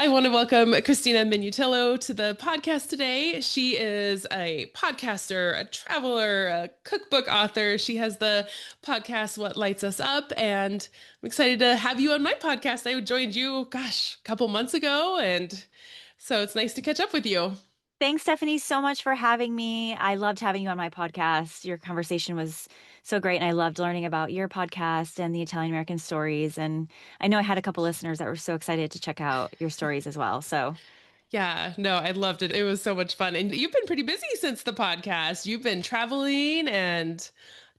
want to welcome Christina Minutillo to the podcast today. She is a podcaster, a traveler, a cookbook author. She has the podcast What Lights Us Up, and I'm excited to have you on my podcast. I joined you, gosh, a couple months ago, and so it's nice to catch up with you. Thanks, Stephanie, so much for having me. I loved having you on my podcast. Your conversation was so great, and I loved learning about your podcast and the Italian American stories. And I know I had a couple listeners that were so excited to check out your stories as well. So Yeah, no, I loved it. It was so much fun. And you've been pretty busy since the podcast. You've been traveling and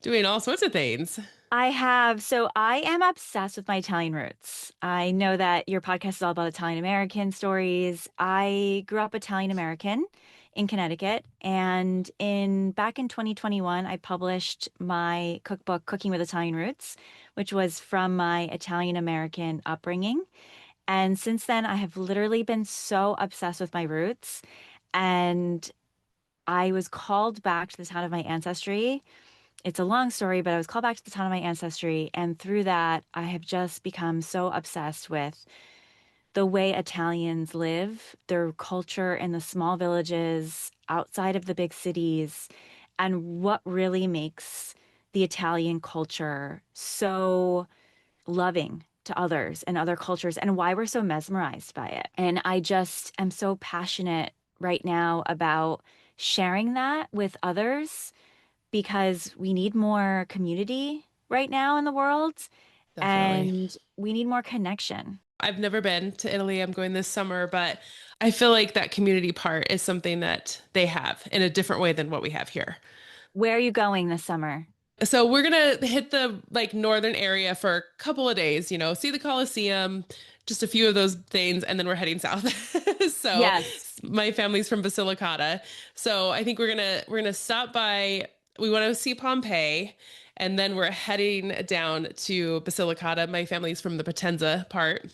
doing all sorts of things. I am obsessed with my Italian roots. I know that your podcast is all about Italian American stories. I grew up Italian American in Connecticut, and in back in 2021, I published my cookbook, Cooking with Italian Roots, which was from my Italian American upbringing. And since then, I have literally been so obsessed with my roots. And I was called back to the town of my ancestry. It's a long story, but I was called back to the town of my ancestry. And through that, I have just become so obsessed with the way Italians live, their culture in the small villages outside of the big cities, and what really makes the Italian culture so loving to others and other cultures, and why we're so mesmerized by it. And I just am so passionate right now about sharing that with others because we need more community right now in the world Definitely. and we need more connection. I've never been to Italy. I'm going this summer, but I feel like that community part is something that they have in a different way than what we have here. Where are you going this summer? So we're gonna hit the like northern area for a couple of days, see the Colosseum, just a few of those things, and then we're heading south. So Yes. my family's from Basilicata. So I think we're gonna stop by, we want to see Pompeii, and then we're heading down to Basilicata. My family's from the Potenza part.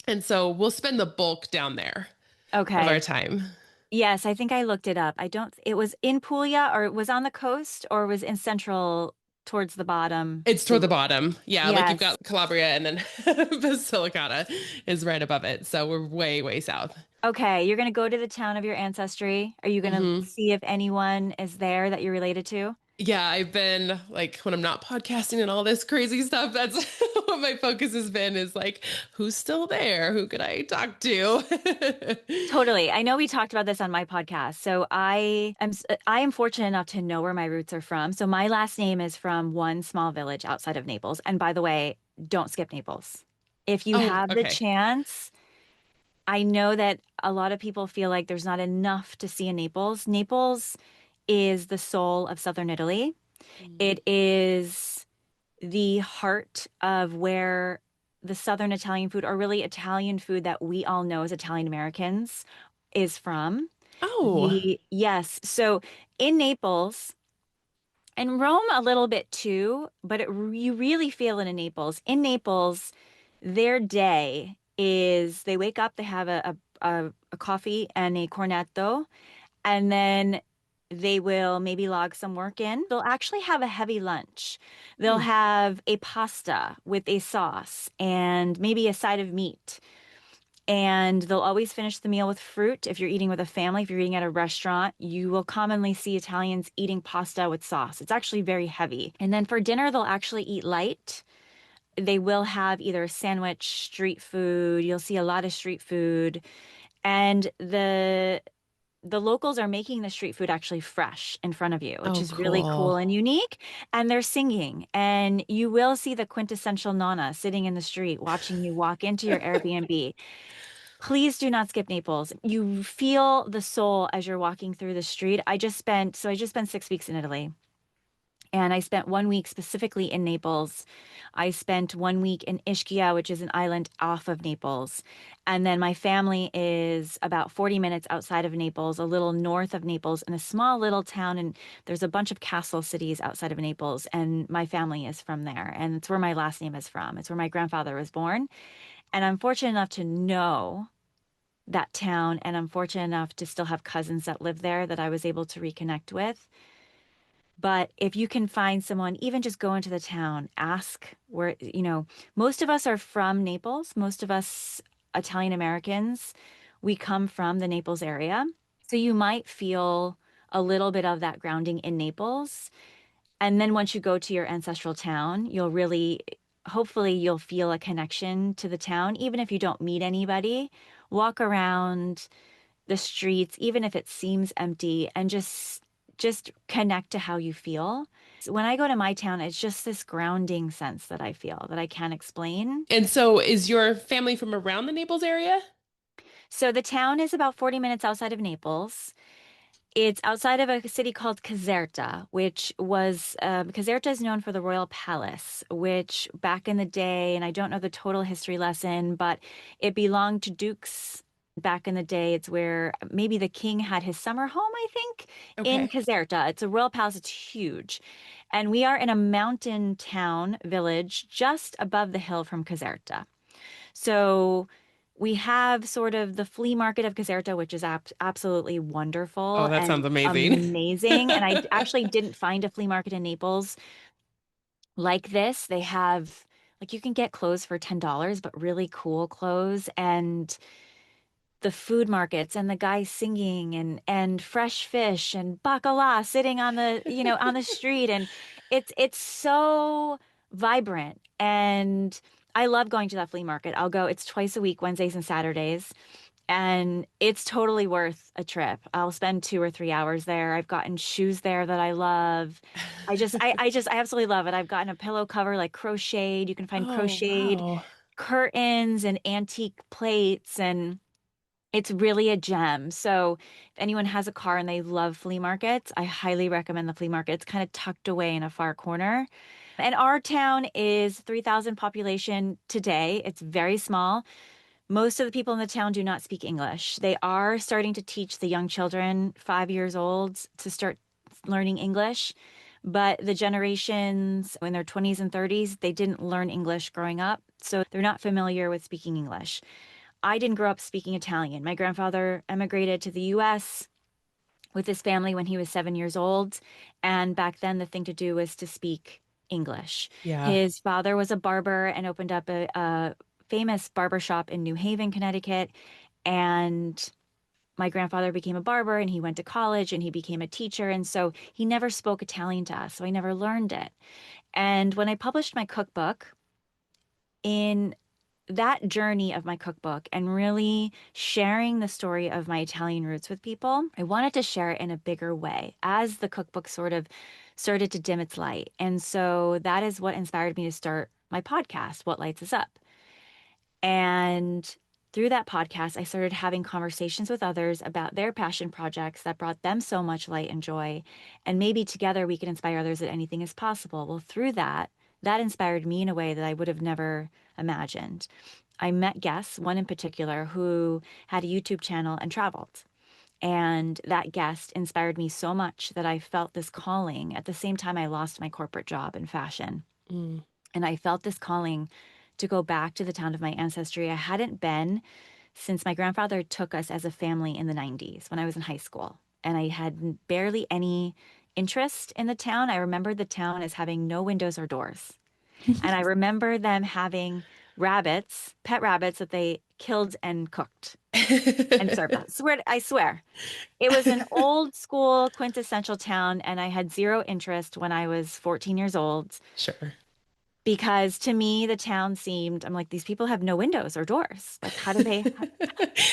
And so we'll spend the bulk down there of our Okay. time. Yes, I think I looked it up. I don't, it was in Puglia or it was on the coast or it was in central towards the bottom. It's toward the bottom. Yeah, like you've Yes. got Calabria and then Basilicata is right above it. So we're way, way south. Okay. You're going to go to the town of your ancestry. Are you going to hmm see if anyone is there that you're related to? Yeah, I've been like when I'm not podcasting and all this crazy stuff, that's what my focus has been is like, who's still there? Who could I talk to? Totally. I know we talked about this on my podcast. I am fortunate enough to know where my roots are from. So my last name is from one small village outside of Naples. And by the way, don't skip Naples. If you Oh, have the okay. chance, I know that a lot of people feel like there's not enough to see in Naples. Naples is the soul of southern Italy. Mhm. It is the heart of where the Southern Italian food, or really Italian food that we all know as Italian Americans, is from. Oh, Yes. So in Naples and Rome a little bit too, but you really feel it in Naples. In Naples, their day is they wake up, they have a coffee and a cornetto, and then they will maybe log some work in. They'll actually have a heavy lunch. They'll Hmm. have a pasta with a sauce and maybe a side of meat. And they'll always finish the meal with fruit. If you're eating with a family, if you're eating at a restaurant, you will commonly see Italians eating pasta with sauce. It's actually very heavy. And then for dinner, they'll actually eat light. They will have either a sandwich, street food. You'll see a lot of street food. And the locals are making the street food actually fresh in front of you, which Oh, is really cool cool. and unique. And they're singing, and you will see the quintessential Nonna sitting in the street watching you walk into your Airbnb. Please do not skip Naples. You feel the soul as you're walking through the street. I just spent 6 weeks in Italy. And I spent 1 week specifically in Naples. I spent 1 week in Ischia, which is an island off of Naples. And then my family is about 40 minutes outside of Naples, a little north of Naples, in a small little town. And there's a bunch of castle cities outside of Naples. And my family is from there. And it's where my last name is from. It's where my grandfather was born. And I'm fortunate enough to know that town. And I'm fortunate enough to still have cousins that live there that I was able to reconnect with. But if you can find someone, even just go into the town, ask where, most of us are from Naples. Most of us Italian Americans, we come from the Naples area. So you might feel a little bit of that grounding in Naples. And then once you go to your ancestral town, you'll really, hopefully, you'll feel a connection to the town, even if you don't meet anybody. Walk around the streets, even if it seems empty, and just connect to how you feel. So when I go to my town, it's just this grounding sense that I feel that I can't explain. And so is your family from around the Naples area? So the town is about 40 minutes outside of Naples. It's outside of a city called Caserta, which was Caserta is known for the royal palace, which back in the day, and I don't know the total history lesson, but it belonged to dukes back in the day. It's where maybe the king had his summer home, I think, in Okay. Caserta. It's a royal palace, it's huge. And we are in a mountain town village just above the hill from Caserta. So we have sort of the flea market of Caserta, which is absolutely Oh, wonderful that and sounds amazing. amazing. And I actually didn't find a flea market in Naples like this. They have, like, you can get clothes for $10, but really cool clothes. And the food markets and the guys singing and fresh fish and bacala sitting on the on the street, and it's so vibrant. And I love going to that flea market. I'll go, it's twice a week, Wednesdays and Saturdays, and it's totally worth a trip. I'll spend 2 or 3 hours there. I've gotten shoes there that I love. I absolutely love it. I've gotten a pillow cover like crocheted. You can find Oh, crocheted wow. curtains and antique plates, and it's really a gem. So if anyone has a car and they love flea markets, I highly recommend the flea market. It's kind of tucked away in a far corner. And our town is 3,000 population today. It's very small. Most of the people in the town do not speak English. They are starting to teach the young children, 5 years old, to start learning English. But the generations in their 20s and 30s, they didn't learn English growing up. So they're not familiar with speaking English. I didn't grow up speaking Italian. My grandfather emigrated to the US with his family when he was 7 years old. And back then, the thing to do was to speak English. Yeah. His father was a barber and opened up a famous barber shop in New Haven, Connecticut. And my grandfather became a barber and he went to college and he became a teacher. And so he never spoke Italian to us. So I never learned it. And when I published my cookbook, in that journey of my cookbook and really sharing the story of my Italian roots with people, I wanted to share it in a bigger way as the cookbook sort of started to dim its light. And so that is what inspired me to start my podcast, What Lights Us Up. And through that podcast, I started having conversations with others about their passion projects that brought them so much light and joy. And maybe together we could inspire others that anything is possible. Well, through that, that inspired me in a way that I would have never imagined. I met guests, one in particular, who had a YouTube channel and traveled. And that guest inspired me so much that I felt this calling. At the same time, I lost my corporate job in fashion. Mm. And I felt this calling to go back to the town of my ancestry. I hadn't been since my grandfather took us as a family in the 90s when I was in high school. And I had barely any interest in the town. I remembered the town as having no windows or doors. And I remember them having rabbits, pet rabbits that they killed and cooked and served us. I swear. It was an old school quintessential town, and I had zero interest when I was 14 years old Sure. because to me, the town seemed, I'm like, these people have no windows or doors. Like, how do they,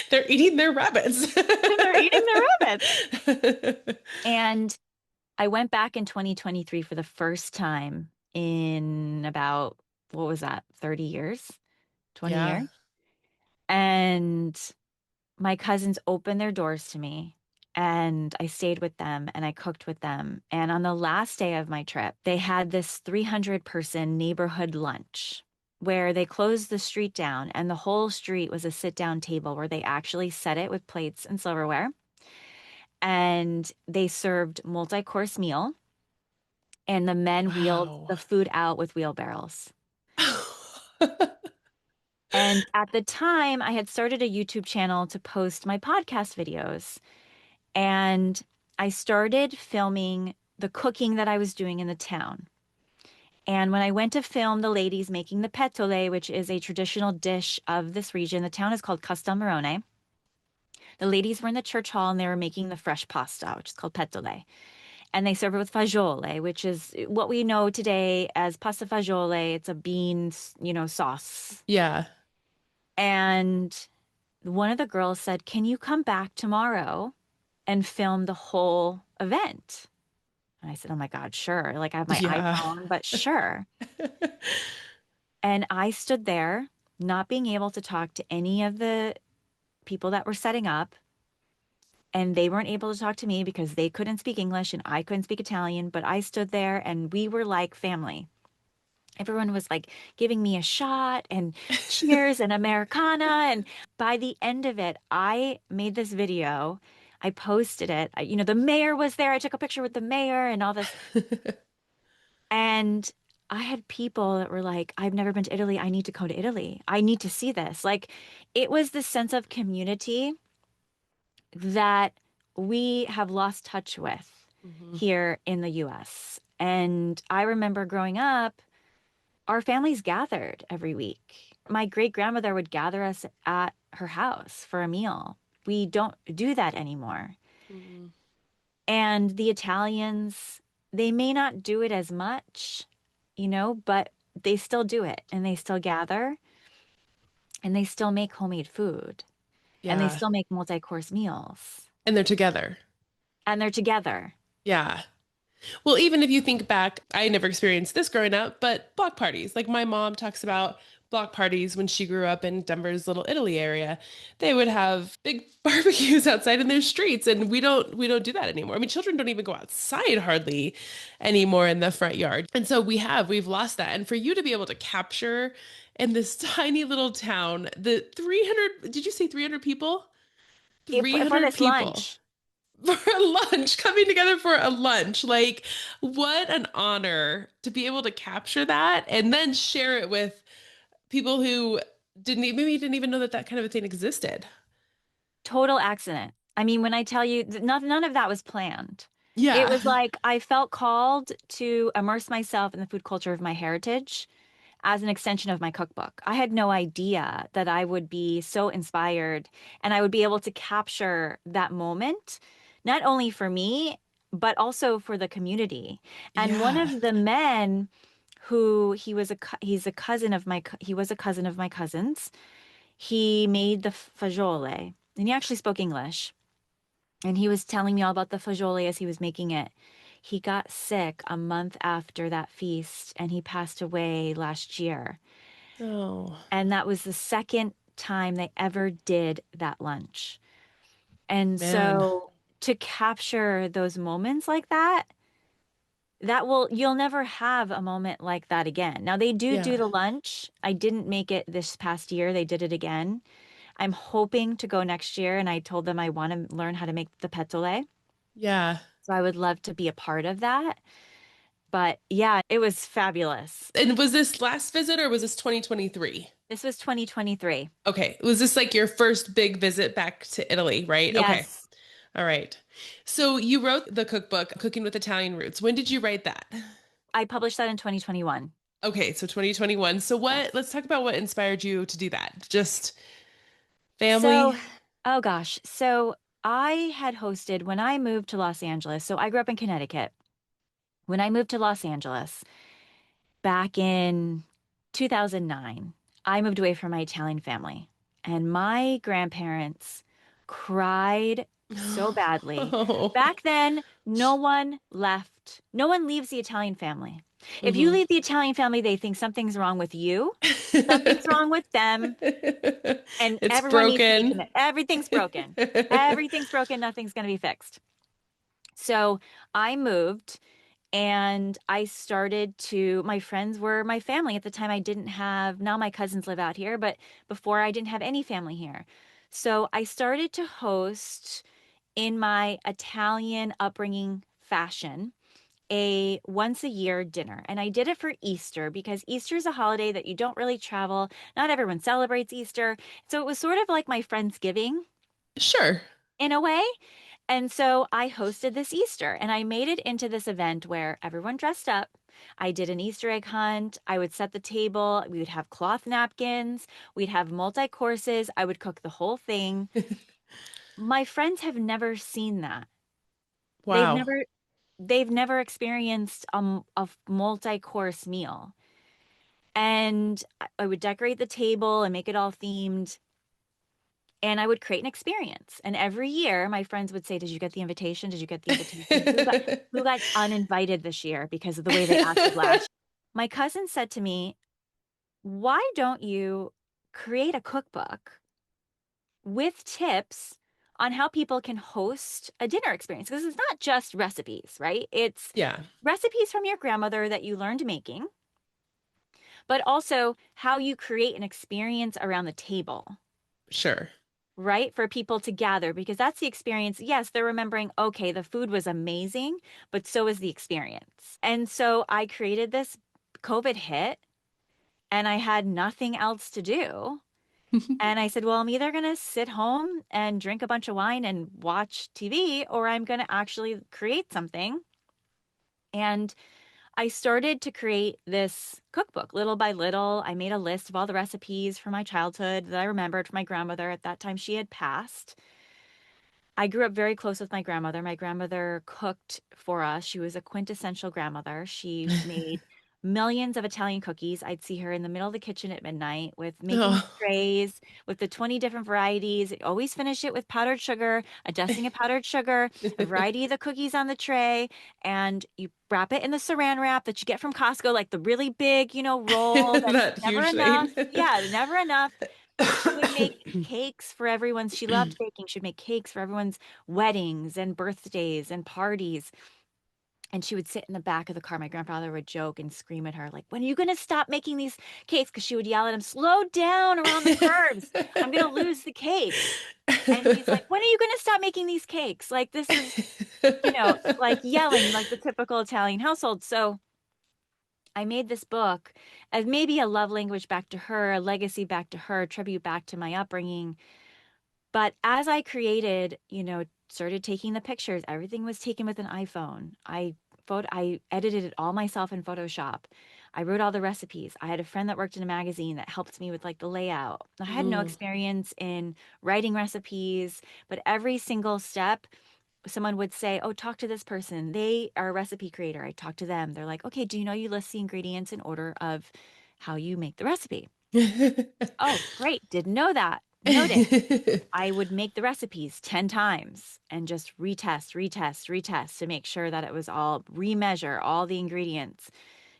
They're eating their rabbits. they're eating their rabbits. And I went back in 2023 for the first time in about, what was that, 30 years, 20 Yeah. years. And my cousins opened their doors to me and I stayed with them and I cooked with them. And on the last day of my trip, they had this 300-person neighborhood lunch where they closed the street down and the whole street was a sit down table where they actually set it with plates and silverware. And they served multi-course meal and the men wheeled Wow. the food out with wheelbarrows. And at the time, I had started a YouTube channel to post my podcast videos. And I started filming the cooking that I was doing in the town. And when I went to film the ladies making the petole, which is a traditional dish of this region, the town is called Castelmarone. The ladies were in the church hall and they were making the fresh pasta, which is called petole. And they serve it with fagioli, which is what we know today as pasta fagioli. It's a bean, sauce. Yeah. And one of the girls said, "Can you come back tomorrow and film the whole event?" And I said, "Oh my God, sure." Like I have my Yeah. iPhone, but sure. And I stood there, not being able to talk to any of the people that were setting up. And they weren't able to talk to me because they couldn't speak English and I couldn't speak Italian. But I stood there and we were like family. Everyone was like giving me a shot and cheers and Americana. And by the end of it, I made this video. I posted it. The mayor was there. I took a picture with the mayor and all this. And I had people that were like, "I've never been to Italy. I need to go to Italy. I need to see this." Like it was this sense of community that we have lost touch with Mhm. here in the US. And I remember growing up, our families gathered every week. My great grandmother would gather us at her house for a meal. We don't do that anymore. Mhm. And the Italians, they may not do it as much, but they still do it and they still gather and they still make homemade food and they Yeah. still make multi-course meals And they're together. and they're together. Yeah. Well, even if you think back, I never experienced this growing up, but block parties. Like my mom talks about block parties when she grew up in Denver's Little Italy area. They would have big barbecues outside in their streets, and we don't do that anymore. I mean, children don't even go outside hardly anymore in the front yard. And so we've lost that. And for you to be able to capture in this tiny little town, the 300, did you say 300 people? For 300 this people lunch, for a lunch, coming together for a lunch. Like, what an honor to be able to capture that and then share it with people who maybe didn't even know that that kind of a thing existed. total accident. I mean, when I tell you none of that was planned. It Yeah. was like I felt called to immerse myself in the food culture of my heritage as an extension of my cookbook. I had no idea that I would be so inspired and I would be able to capture that moment, not only for me, but also for the community. And one Yeah. of the men who he's a cousin of he was a cousin of my cousin's. He made the fagioli and he actually spoke English. And he was telling me all about the fagioli as he was making it. He got sick a month after that feast and he passed away last year. Oh, And that was the second time they ever did that lunch. And man. so to capture those moments like that, you'll never have a moment like that again. Now they do Yeah. the lunch. I didn't make it this past year. They did it again. I'm hoping to go next year. And I told them I want to learn how to make the petole. Yeah. So I would love to be a part of that. But yeah, it was fabulous. And was this last visit or was this 2023? This was 2023. Okay. Was this like your first big visit back to Italy, right? Okay. Yes. All right. So you wrote the cookbook, Cooking with Italian Roots. When did you write that? I published that in 2021. Okay, so 2021. So Yes. let's talk about what inspired you to do that. Just So, family? oh gosh. So I had hosted when I moved to Los Angeles. So I grew up in Connecticut. When I moved to Los Angeles back in 2009, I moved away from my Italian family. And my grandparents cried so badly. Oh. Back then, no one left. No one leaves the Italian family. If you Hmm. leave the Italian family, they think something's wrong with you, something's wrong with them, and It's everyone needs to be broken. committed. Everything's broken. Everything's broken. Nothing's going to be fixed. So I moved and I started my friends were my family. At the time, I didn't have, now my cousins live out here, but before I didn't have any family here. So I started to host in my Italian upbringing fashion a once a year dinner. And I did it for Easter because Easter is a holiday that you don't really travel. Not everyone celebrates Easter. So it was sort of like my Friendsgiving Sure. in a way. And so I hosted this Easter and I made it into this event where everyone dressed up. I did an Easter egg hunt. I would set the table. We would have cloth napkins. We'd have multi courses. I would cook the whole thing. My friends have never seen that. They've Wow. never they've never experienced a multi-course meal. And I would decorate the table and make it all themed. And I would create an experience. And every year, my friends would say, "Did you get the invitation? Did you get the invitation? Who got uninvited this year because of the way they acted last?" My cousin said to me, "Why don't you create a cookbook with tips on how people can host a dinner experience?" Because it's not just recipes, right? It's Yeah, recipes from your grandmother that you learned making, but also how you create an experience around the table, sure. right? For people to gather, because that's the experience. Yes, they're remembering, okay, the food was amazing, but so is the experience. And so I created this. COVID hit and I had nothing else to do. And I said, well, I'm either going to sit home and drink a bunch of wine and watch TV, or I'm going to actually create something. And I started to create this cookbook little by little. I made a list of all the recipes from my childhood that I remembered from my grandmother. At that time, she had passed. I grew up very close with my grandmother. My grandmother cooked for us. She was a quintessential grandmother. She made millions of Italian cookies. I'd see her in the middle of the kitchen at midnight with making the Oh. trays with the 20 different varieties. Always finish it with powdered sugar, a dusting of powdered sugar, a variety of the cookies on the tray, and you wrap it in the saran wrap that you get from Costco, like the really big, roll that's That never huge enough. thing. Yeah, never enough. She would make cakes for everyone's. She loved baking. She'd make cakes for everyone's weddings and birthdays and parties. And she would sit in the back of the car. My grandfather would joke and scream at her, like, when are you going to stop making these cakes? Because she would yell at him, slow down around the curves. I'm going to lose the cake. And he's like, when are you going to stop making these cakes? Like, this is, like yelling like the typical Italian household. So I made this book as maybe a love language back to her, a legacy back to her, tribute back to my upbringing. But as I created, started taking the pictures, everything was taken with an iPhone. I edited it all myself in Photoshop. I wrote all the recipes. I had a friend that worked in a magazine that helped me with like the layout. I had no Mm. experience in writing recipes, but every single step, someone would say, "Oh, talk to this person. They are a recipe creator." I talked to them. They're like, "Okay, do you know you list the ingredients in order of how you make the recipe?" Oh, great. Didn't know that. Noted. I would make the recipes 10 times and just retest, retest, retest to make sure that it was all remeasure all the ingredients.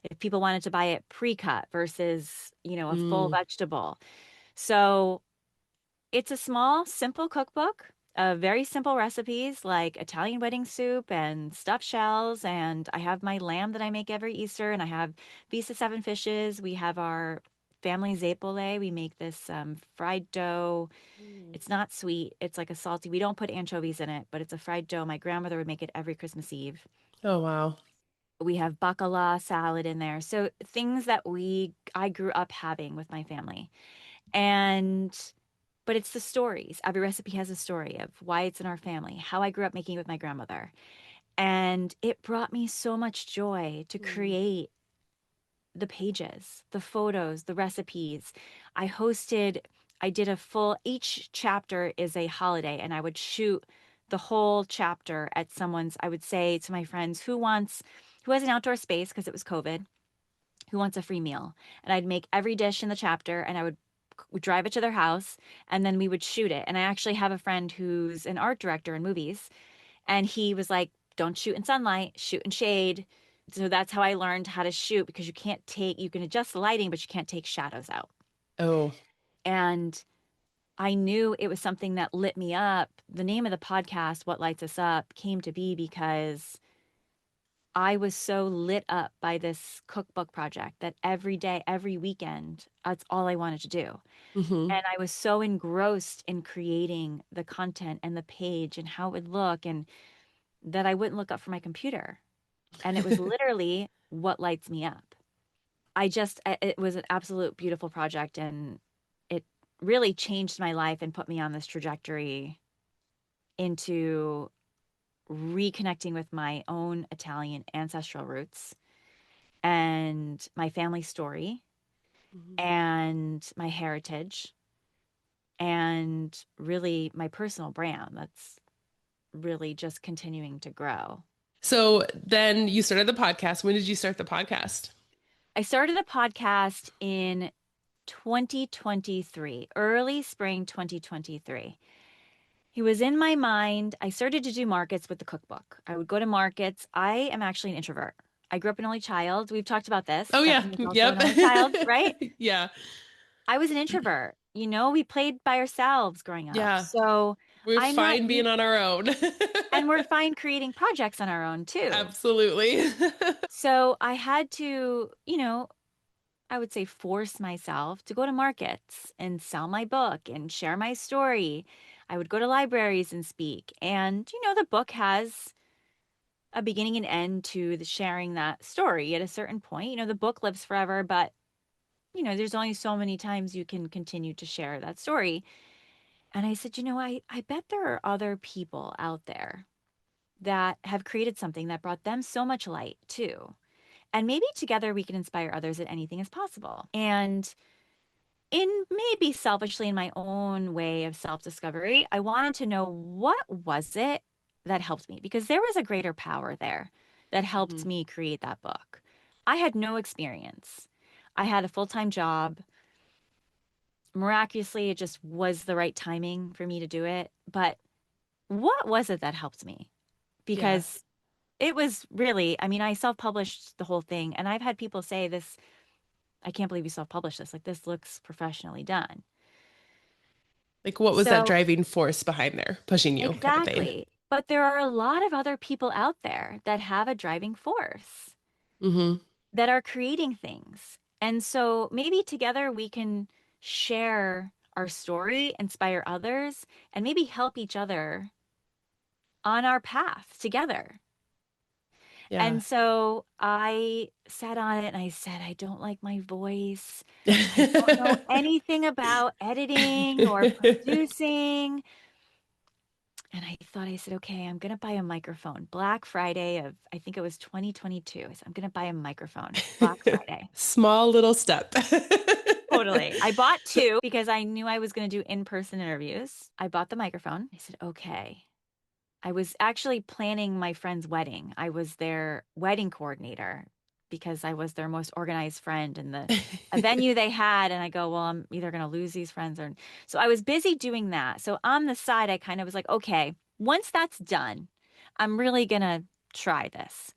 If people wanted to buy it pre-cut versus, a full Mm. vegetable. So it's a small, simple cookbook of very simple recipes like Italian wedding soup and stuffed shells. And I have my lamb that I make every Easter, and I have Feast of Seven Fishes. We have our family zeppole. We make this fried dough. It's not sweet. It's like a salty. We don't put anchovies in it, but it's a fried dough. My grandmother would make it every Christmas Eve. Oh, wow. We have bacala salad in there. So things that I grew up having with my family. And but it's the stories. Every recipe has a story of why it's in our family, how I grew up making it with my grandmother. And it brought me so much joy to Mm. create the pages, the photos, the recipes. I did a full, each chapter is a holiday, and I would shoot the whole chapter at someone's. I would say to my friends, who has an outdoor space because it was COVID, who wants a free meal? And I'd make every dish in the chapter and I would drive it to their house and then we would shoot it. And I actually have a friend who's an art director in movies, and he was like, don't shoot in sunlight, shoot in shade. So that's how I learned how to shoot, because you can adjust the lighting, but you can't take shadows out. Oh. And I knew it was something that lit me up. The name of the podcast, What Lights Us Up, came to be because I was so lit up by this cookbook project that every day, every weekend, that's all I wanted to do. Hmm. And I was so engrossed in creating the content and the page and how it would look, and that I wouldn't look up from my computer. And it was literally what lights me up. It was an absolute beautiful project, and it really changed my life and put me on this trajectory into reconnecting with my own Italian ancestral roots and my family story Mhm. and my heritage and really my personal brand that's really just continuing to grow. So then you started the podcast. When did you start the podcast? I started the podcast in 2023, early spring 2023. He was in my mind. I started to do markets with the cookbook. I would go to markets. I am actually an introvert. I grew up an only child. We've talked about this. Oh yeah. Detton was also Yep. an only child, right? Yeah. I was an introvert. We played by ourselves growing up. Yeah. So We're I'm not fine being used, on our own. and we're fine creating projects on our own too. Absolutely. So I had to, I would say force myself to go to markets and sell my book and share my story. I would go to libraries and speak. And, the book has a beginning and end to the sharing that story at a certain point. The book lives forever, but, there's only so many times you can continue to share that story. And I said, I bet there are other people out there that have created something that brought them so much light too. And maybe together we can inspire others that anything is possible. And in maybe selfishly in my own way of self-discovery, I wanted to know what was it that helped me because there was a greater power there that helped Mhm. me create that book. I had no experience. I had a full-time job. Miraculously, it just was the right timing for me to do it. But what was it that helped me? Yeah. Because it was really, I mean, I self-published the whole thing and I've had people say this, I can't believe you self-published this. Like this looks professionally done. Like what was that So driving force behind there, pushing you kind of thing? exactly. But there are a lot of other people out there that have a driving force Hmm. that are creating things. And so maybe together we can share our story, inspire others, and maybe help each other on our path together. Yeah. And so I sat on it and I said, I don't like my voice. I don't know anything about editing or producing. And I thought, I said, okay, I'm going to buy a microphone. Black Friday of, I think it was 2022. I said, I'm going to buy a microphone. Black Friday. Small little step. Totally. I bought two because I knew I was going to do in-person interviews. I bought the microphone. I said, okay. I was actually planning my friend's wedding. I was their wedding coordinator because I was their most organized friend in the a venue they had. And I go, well, I'm either going to lose these friends or so I was busy doing that. So on the side, I kind of was like, okay, once that's done, I'm really going to try this.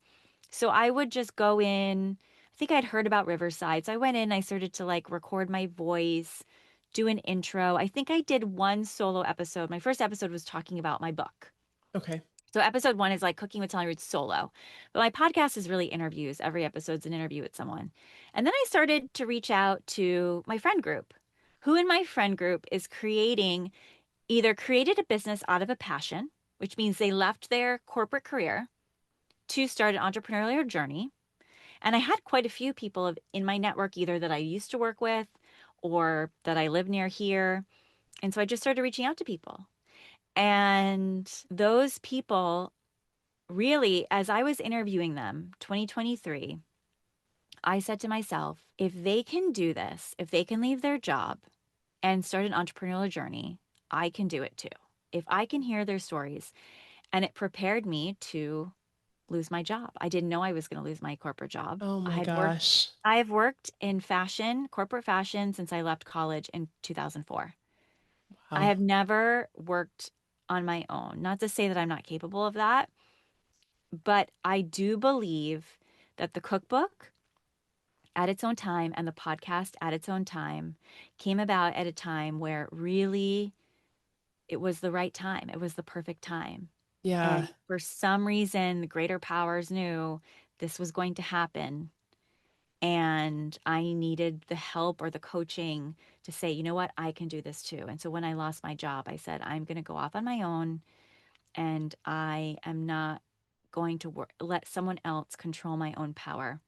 So I would just go in. I think I'd heard about Riverside. So I went in, I started to like record my voice, do an intro. I think I did one solo episode. My first episode was talking about my book. Okay. So episode one is like cooking with Italian roots solo. But my podcast is really interviews. Every episode's an interview with someone. And then I started to reach out to my friend group, who in my friend group is either created a business out of a passion, which means they left their corporate career to start an entrepreneurial journey. And I had quite a few people in my network, either that I used to work with or that I live near here. And so I just started reaching out to people. And those people really, as I was interviewing them, 2023, I said to myself, if they can do this, if they can leave their job and start an entrepreneurial journey, I can do it too. If I can hear their stories, and it prepared me to lose my job. I didn't know I was going to lose my corporate job. Oh my gosh. I have worked in fashion, corporate fashion since I left college in 2004. I Wow. have never worked on my own. Not to say that I'm not capable of that, but I do believe that the cookbook at its own time and the podcast at its own time came about at a time where really it was the right time. It was the perfect time. Yeah. And for some reason, the greater powers knew this was going to happen. And I needed the help or the coaching to say, you know what, I can do this too. And so when I lost my job, I said, I'm going to go off on my own and I am not going to let someone else control my own power.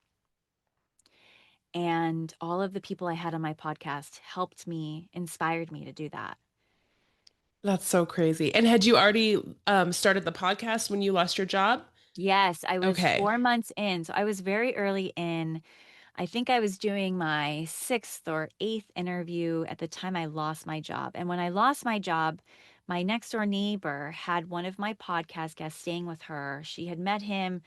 And all of the people I had on my podcast helped me, inspired me to do that. That's so crazy. And had you already started the podcast when you lost your job? Yes, I was Okay. 4 months in. So I was very early in. I think I was doing my sixth or eighth interview at the time I lost my job. And when I lost my job, my next door neighbor had one of my podcast guests staying with her. She had met him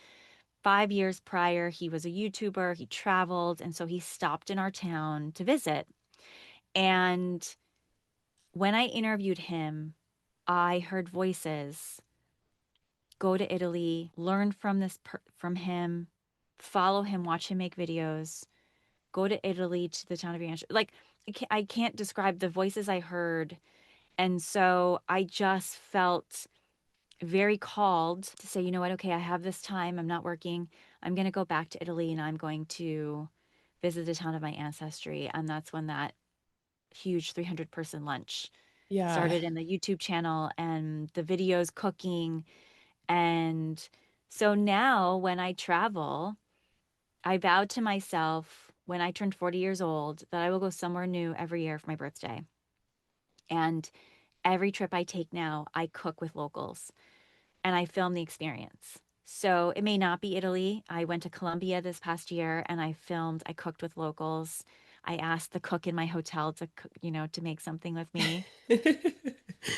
5 years prior. He was a YouTuber, he traveled. And so he stopped in our town to visit. And when I interviewed him, I heard voices: go to Italy, learn from from him, follow him, watch him make videos, go to Italy to the town of Ancestry. Like I can't describe the voices I heard. And so I just felt very called to say, you know what? Okay, I have this time. I'm not working. I'm going to go back to Italy and I'm going to visit the town of my ancestry. And that's when that huge 300-person lunch Yeah. started in the YouTube channel and the videos cooking. And so now when I travel, I vowed to myself when I turned 40 years old that I will go somewhere new every year for my birthday. And every trip I take now, I cook with locals and I film the experience. So it may not be Italy. I went to Colombia this past year and I cooked with locals. I asked the cook in my hotel to, to make something with me.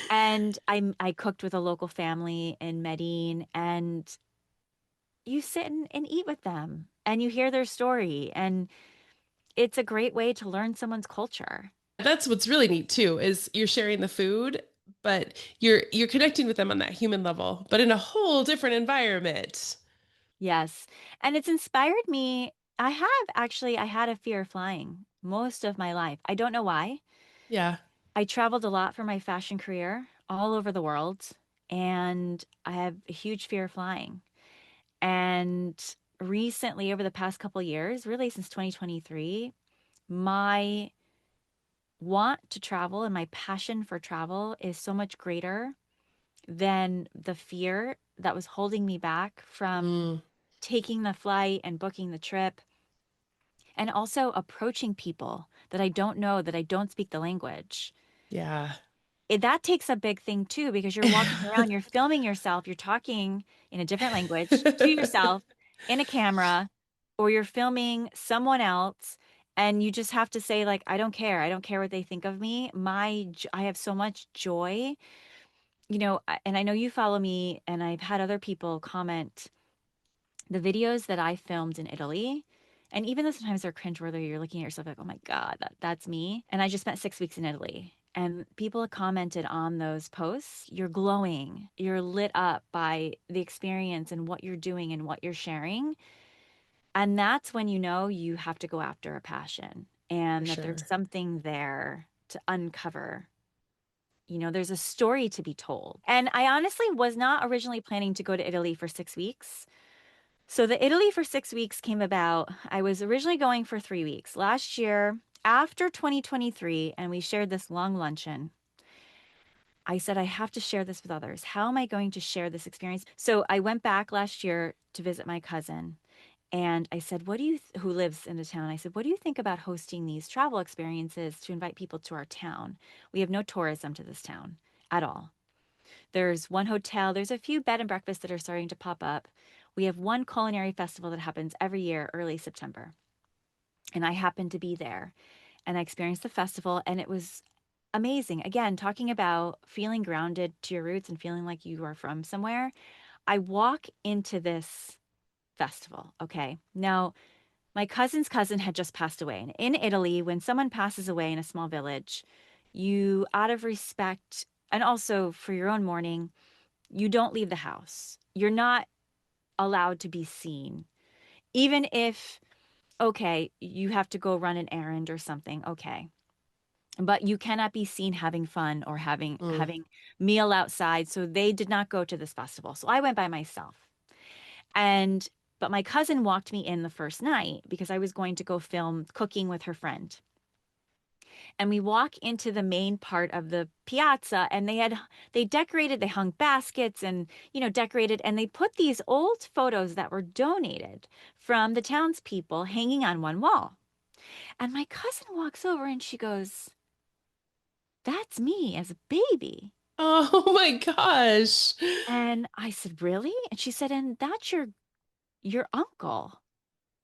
And I cooked with a local family in Medellin, and you sit and eat with them and you hear their story. And it's a great way to learn someone's culture. That's what's really neat too, is you're sharing the food, but you're connecting with them on that human level, but in a whole different environment. Yes. And it's inspired me. I had a fear of flying most of my life. I don't know why. Yeah. I traveled a lot for my fashion career all over the world, and I have a huge fear of flying. And recently, over the past couple years, really since 2023, my want to travel and my passion for travel is so much greater than the fear that was holding me back from Mm, taking the flight and booking the trip, and also approaching people that I don't know, that I don't speak the language. yeah. That takes a big thing too, because you're walking around, you're filming yourself, you're talking in a different language to yourself in a camera, or you're filming someone else. And you just have to say, like, I don't care. I don't care what they think of me. I have so much joy, and I know you follow me, and I've had other people comment the videos that I filmed in Italy. And even though sometimes they're cringeworthy, you're looking at yourself like, oh my God, that's me. And I just spent 6 weeks in Italy. And people have commented on those posts: you're glowing, you're lit up by the experience and what you're doing and what you're sharing. And that's when you know you have to go after a passion For and that there's sure. something there to uncover. There's a story to be told. And I honestly was not originally planning to go to Italy for 6 weeks. So the Italy for 6 weeks came about. I was originally going for 3 weeks. Last year, after 2023, and we shared this long luncheon, I said, I have to share this with others. How am I going to share this experience? So I went back last year to visit my cousin. And I said, who lives in the town? I said, what do you think about hosting these travel experiences to invite people to our town? We have no tourism to this town at all. There's one hotel, there's a few bed and breakfasts that are starting to pop up. We have one culinary festival that happens every year, early September. And I happened to be there and I experienced the festival, and it was amazing. Again, talking about feeling grounded to your roots and feeling like you are from somewhere. I walk into this festival. Okay. Now, my cousin's cousin had just passed away. And in Italy, when someone passes away in a small village, you, out of respect and also for your own mourning, you don't leave the house. You're not allowed to be seen. Even if, okay, you have to go run an errand or something, okay. But you cannot be seen having fun or having Mm, having meal outside. So they did not go to this festival. So I went by myself. And but my cousin walked me in the first night because I was going to go film cooking with her friend. And we walk into the main part of the piazza, and they decorated, they hung baskets and decorated, and they put these old photos that were donated from the townspeople hanging on one wall. And my cousin walks over and she goes, that's me as a baby. Oh my gosh. And I said, "Really?" And she said, "And that's your uncle."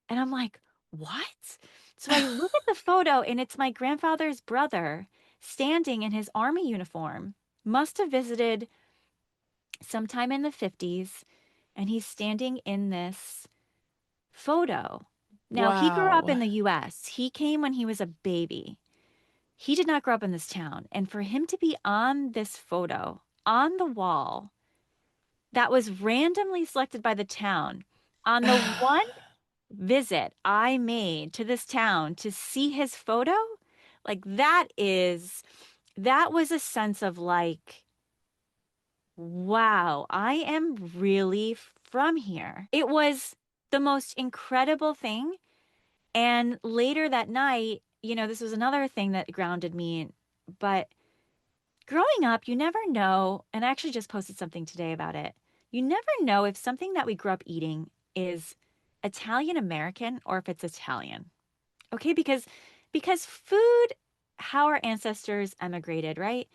And I'm like, "What?" So I look at the photo and it's my grandfather's brother standing in his army uniform. Must have visited sometime in the 50s, and he's standing in this photo. Now, he grew up Wow. in the US. He came when he was a baby. He did not grow up in this town. And for him to be on this photo on the wall that was randomly selected by the town on the one visit I made to this town to see his photo, like that was a sense of like, wow, I am really from here. It was the most incredible thing. And later that night, this was another thing that grounded me. But growing up, you never know. And I actually just posted something today about it. You never know if something that we grew up eating is Italian American or if it's Italian. Okay, because food, how our ancestors emigrated, right?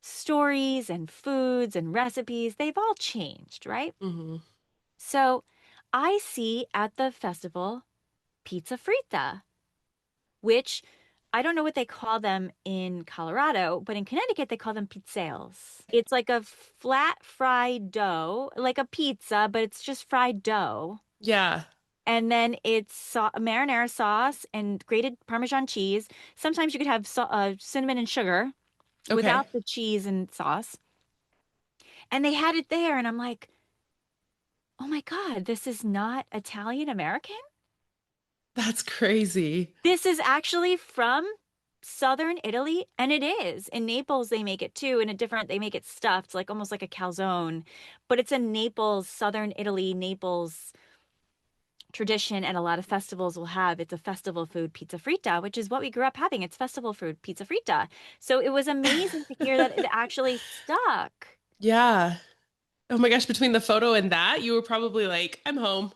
Stories and foods and recipes, they've all changed, right? Hmm. So I see at the festival pizza frita, which I don't know what they call them in Colorado, but in Connecticut they call them pizzelles. It's like a flat fried dough, like a pizza, but it's just fried dough. Yeah. And then it's marinara sauce and grated Parmesan cheese. Sometimes you could have cinnamon and sugar Okay. without the cheese and sauce. And they had it there, and I'm like, oh my God, this is not Italian American. That's crazy. This is actually from southern Italy, and it is. In Naples, they make it too. In a different, they make it stuffed, like almost like a calzone, but it's a Naples, southern Italy, Naples tradition, and a lot of festivals will have it's a festival food pizza frita, which is what we grew up having. It's festival food pizza frita. So it was amazing to hear that it actually stuck. Yeah. Oh my gosh, between the photo and that, you were probably like, I'm home.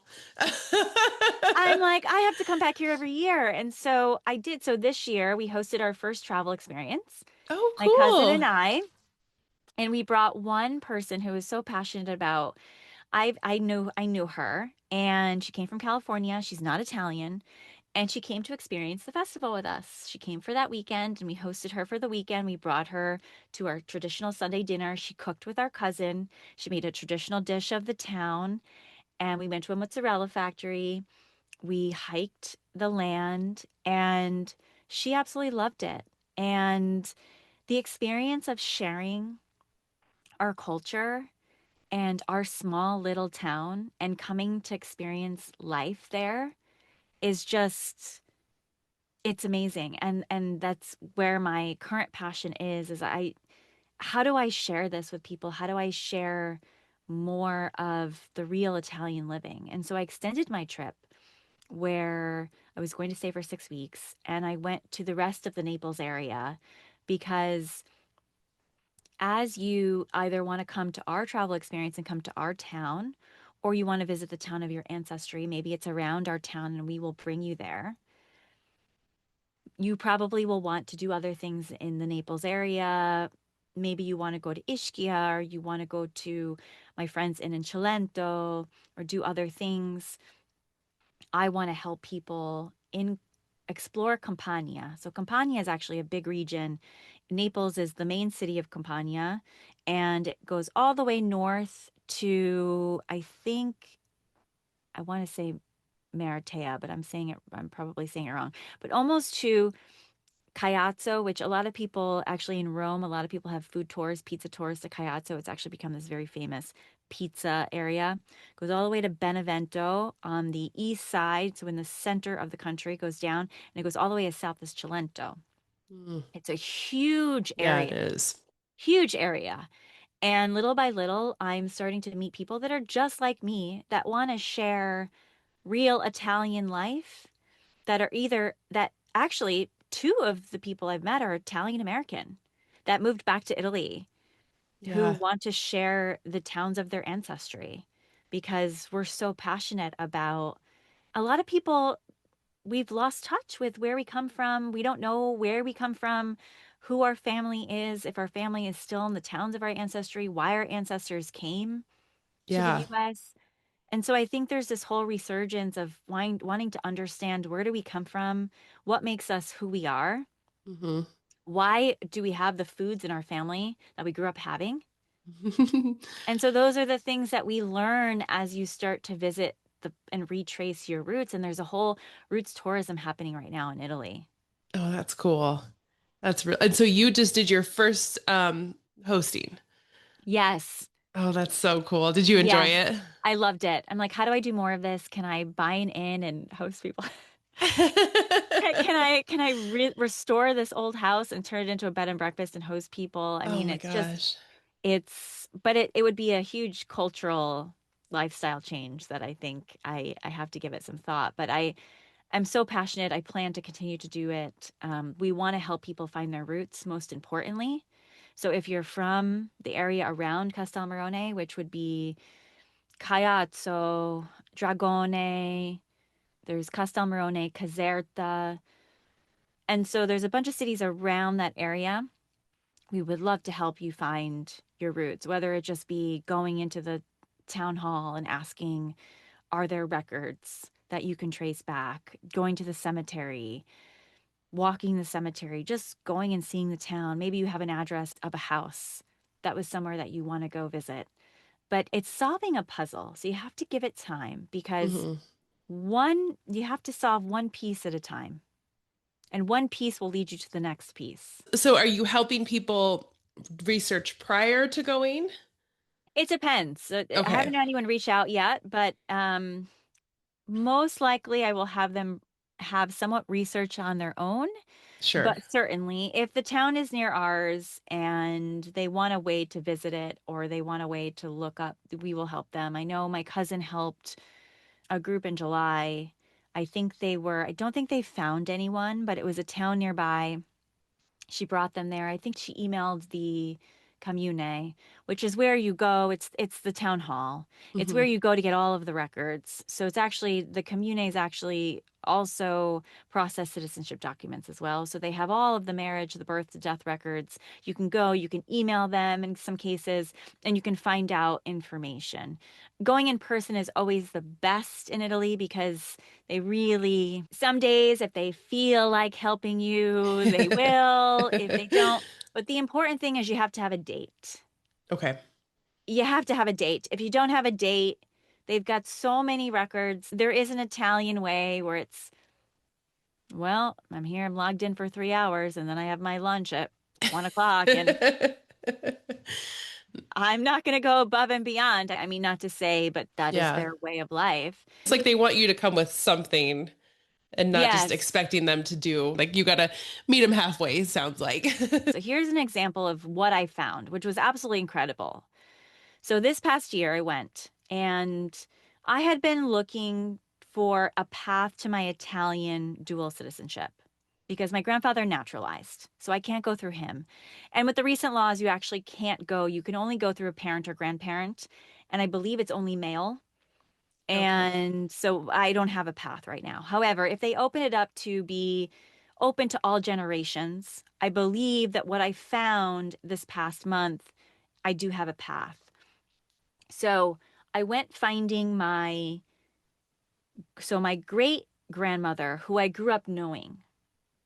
I'm like, I have to come back here every year. And so I did. So this year we hosted our first travel experience, Oh, my cousin and cool. and we brought one person who was so passionate about I knew her, and she came from California. She's not Italian. And she came to experience the festival with us. She came for that weekend and we hosted her for the weekend. We brought her to our traditional Sunday dinner. She cooked with our cousin. She made a traditional dish of the town. And we went to a mozzarella factory. We hiked the land and she absolutely loved it. And the experience of sharing our culture and our small little town and coming to experience life there is just it's amazing. And that's where my current passion is I how do I share this with people? How do I share more of the real Italian living? And so I extended my trip where I was going to stay for 6 weeks and I went to the rest of the Naples area because as you either want to come to our travel experience and come to our town, or you want to visit the town of your ancestry, maybe it's around our town and we will bring you there. You probably will want to do other things in the Naples area. Maybe you want to go to Ischia or you want to go to my friends in Cilento or do other things. I want to help people in explore Campania. So Campania is actually a big region. Naples is the main city of Campania and it goes all the way north to I think I want to say Maratea, but I'm probably saying it wrong. But almost to Caiazzo, which a lot of people actually in Rome, a lot of people have food tours, pizza tours to Caiazzo. It's actually become this very famous pizza area. Goes all the way to Benevento on the east side, so in the center of the country, goes down, and it goes all the way as south as Cilento. Mm. It's a huge Yeah, it area, is. huge area. And little by little, I'm starting to meet people that are just like me that want to share real Italian life that are either that actually two of the people I've met are Italian American that moved back to Italy who Yeah. want to share the towns of their ancestry because we're so passionate about a lot of people we've lost touch with where we come from. We don't know where we come from. who our family is, if our family is still in the towns of our ancestry, why our ancestors came to the Yeah. US. And so I think there's this whole resurgence of wanting to understand where do we come from, what makes us who we are, Hmm. why do we have the foods in our family that we grew up having. And so those are the things that we learn as you start to visit and retrace your roots. And there's a whole roots tourism happening right now in Italy. Oh, that's cool. That's real. And so you just did your first hosting. Yes. Oh, that's so cool. Did you enjoy Yes. it? I loved it. I'm like, how do I do more of this? Can I buy an inn and host people? Can I restore this old house and turn it into a bed and breakfast and host people? I Oh mean, my it's just gosh. but it would be a huge cultural lifestyle change that I think I have to give it some thought. But I'm so passionate. I plan to continue to do it. We want to help people find their roots, most importantly. So if you're from the area around Castelmarone, which would be Caiazzo, Dragone, there's Castelmarone, Caserta. And so there's a bunch of cities around that area. We would love to help you find your roots, whether it just be going into the town hall and asking, are there records that you can trace back? Going to the cemetery, walking the cemetery, just going and seeing the town. Maybe you have an address of a house that was somewhere that you want to go visit. But it's solving a puzzle. So you have to give it time because Hmm. you have to solve one piece at a time. And one piece will lead you to the next piece. So are you helping people research prior to going? It depends. I Okay, haven't had anyone reach out yet, but most likely I will have them have somewhat research on their own. sure. But certainly, if the town is near ours and they want a way to visit it or they want a way to look up, we will help them. I know my cousin helped a group in July. I don't think they found anyone, but it was a town nearby. She brought them there. I think she emailed the commune, which is where you go. It's the town hall. It's Hmm. where you go to get all of the records. So it's actually the commune is actually also process citizenship documents as well. So they have all of the marriage, the birth to death records. You can go, you can email them in some cases, and you can find out information. Going in person is always the best in Italy because they really, some days, if they feel like helping you, they will. If they don't, but the important thing is you have to have a date. Okay. You have to have a date. If you don't have a date, they've got so many records. There is an Italian way where it's, well, I'm here, I'm logged in for 3 hours, and then I have my lunch at 1 o'clock, and I'm not going to go above and beyond. I mean, not to say, but that is Yeah. their way of life. It's like they want you to come with something and not just Yes. expecting them to do, like you gotta meet them halfway, sounds like. So here's an example of what I found, which was absolutely incredible. So this past year, I went and I had been looking for a path to my Italian dual citizenship because my grandfather naturalized. So I can't go through him. And with the recent laws, you actually can't go. You can only go through a parent or grandparent. And I believe it's only male. Okay. And so I don't have a path right now. However, if they open it up to be open to all generations, I believe that what I found this past month, I do have a path. So I went finding my great grandmother, who I grew up knowing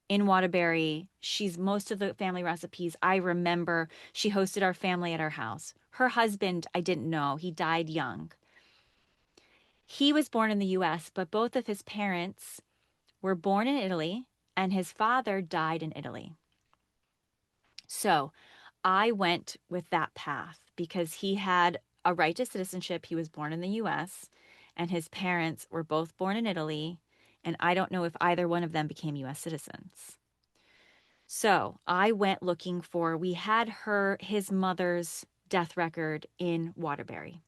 in Waterbury. She's most of the family recipes I remember. She hosted our family at her house. Her husband, I didn't know. He died young. He was born in the US, but both of his parents were born in Italy, and his father died in Italy. So I went with that path because he had a right to citizenship. He was born in the US, and his parents were both born in Italy. And I don't know if either one of them became US citizens. So I went looking for, we had his mother's death record in Waterbury,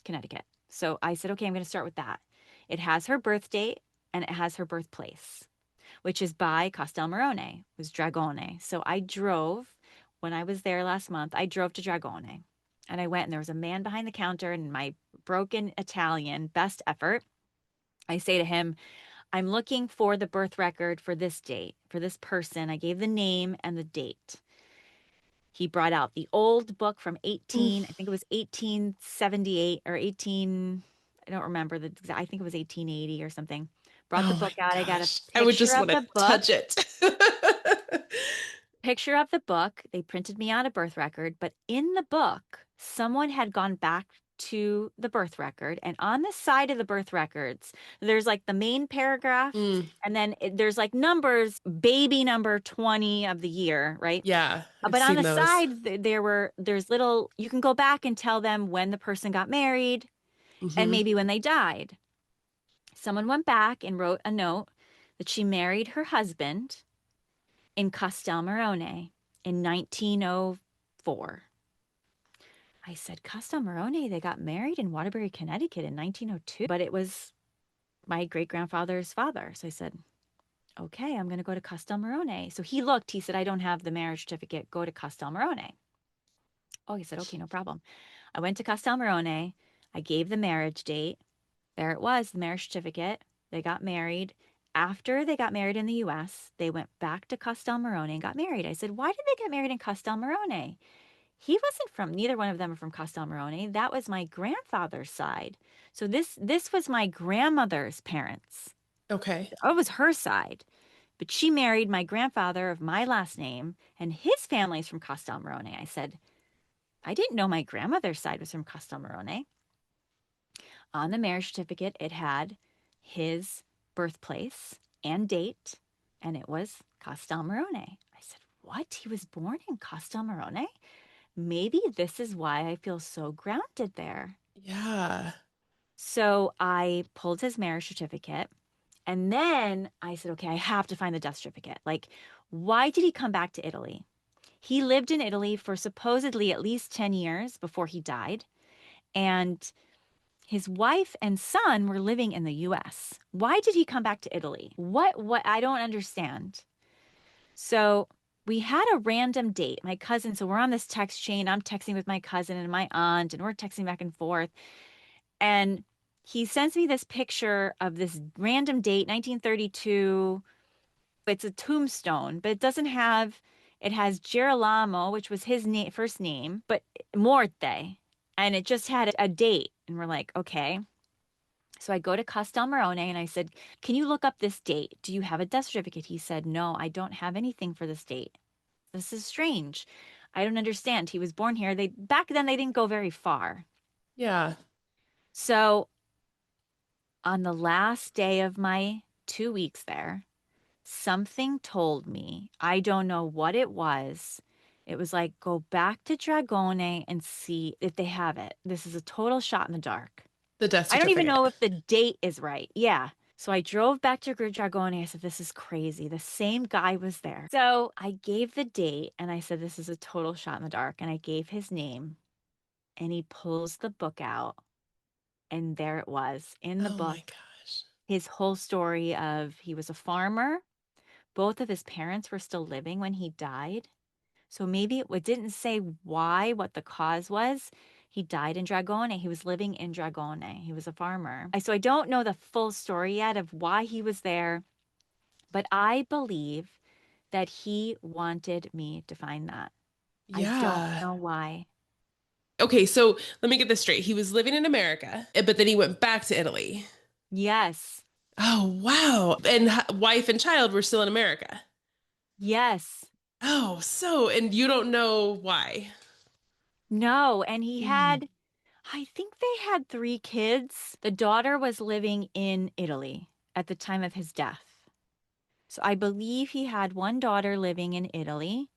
Connecticut. So I said, okay, I'm going to start with that. It has her birth date and it has her birthplace, which is by Castelmarone, was Dragone. So I drove when I was there last month. I drove to Dragone and I went, and there was a man behind the counter, and my broken Italian, best effort, I say to him, I'm looking for the birth record for this date, for this person. I gave the name and the date. He brought out the old book from I think it was 1878 or 18, I don't remember I think it was 1880 or something. Brought the Oh my book out. I got a gosh. I would picture just of want to the book. touch it. Picture of the book. They printed me out a birth record, but in the book, someone had gone back to the birth record, and on the side of the birth records, there's like the main paragraph, Mm, and then there's like numbers, baby number 20 of the year, right? yeah, I've But on seen the those. side, there's little, you can go back and tell them when the person got married and Hmm. maybe when they died. Someone went back and wrote a note that she married her husband in Castelmarone in 1904. I said, Castelmarone, they got married in Waterbury, Connecticut in 1902, but it was my great grandfather's father. So I said, okay, I'm going to go to Castelmarone. So he looked, he said, I don't have the marriage certificate. Go to Castelmarone. Oh, he said, okay, no problem. I went to Castelmarone. I gave the marriage date. There it was, the marriage certificate. They got married. After they got married in the US, they went back to Castelmarone and got married. I said, why did they get married in Castelmarone? He wasn't from, neither one of them are from Castelmarone. That was my grandfather's side. So this was my grandmother's parents. Okay. It was her side. But she married my grandfather of my last name, and his family's from Castelmarone. I said, I didn't know my grandmother's side was from Castelmarone. On the marriage certificate, it had his birthplace and date, and it was Castelmarone. I said, what? He was born in Castelmarone? Maybe this is why I feel so grounded there. Yeah. So I pulled his marriage certificate, and then I said, okay, I have to find the death certificate. Like, why did he come back to Italy? He lived in Italy for supposedly at least 10 years before he died. And his wife and son were living in the US. Why did he come back to Italy? What I don't understand. So we had a random date. My cousin, so we're on this text chain. I'm texting with my cousin and my aunt, and we're texting back and forth. And he sends me this picture of this random date, 1932. It's a tombstone, but it doesn't have, it has Girolamo, which was his first name, but Morte. And it just had a date. And we're like, okay. So I go to Castelmarone and I said, can you look up this date? Do you have a death certificate? He said, no, I don't have anything for this date. This is strange. I don't understand. He was born here. They back then they didn't go very far. Yeah. So on the last day of my 2 weeks there, something told me, I don't know what it was. It was like, go back to Dragone and see if they have it. This is a total shot in the dark. The death I don't even certificate. know if the date is right. Yeah. So I drove back to Dragone. I said, this is crazy. The same guy was there. So I gave the date and I said, this is a total shot in the dark. And I gave his name and he pulls the book out. And there it was in the Oh book, my gosh. his whole story of he was a farmer. Both of his parents were still living when he died. So maybe it didn't say why, what the cause was. He died in Dragone. He was living in Dragone. He was a farmer. So I don't know the full story yet of why he was there, but I believe that he wanted me to find that. I don't Yeah. know why. Okay, so let me get this straight. He was living in America, but then he went back to Italy. Yes. Oh, wow. And wife and child were still in America. Yes. Oh, so, and you don't know why. No. And he Mm. had, I think they had 3 kids. The daughter was living in Italy at the time of his death. So I believe he had one daughter living in Italy.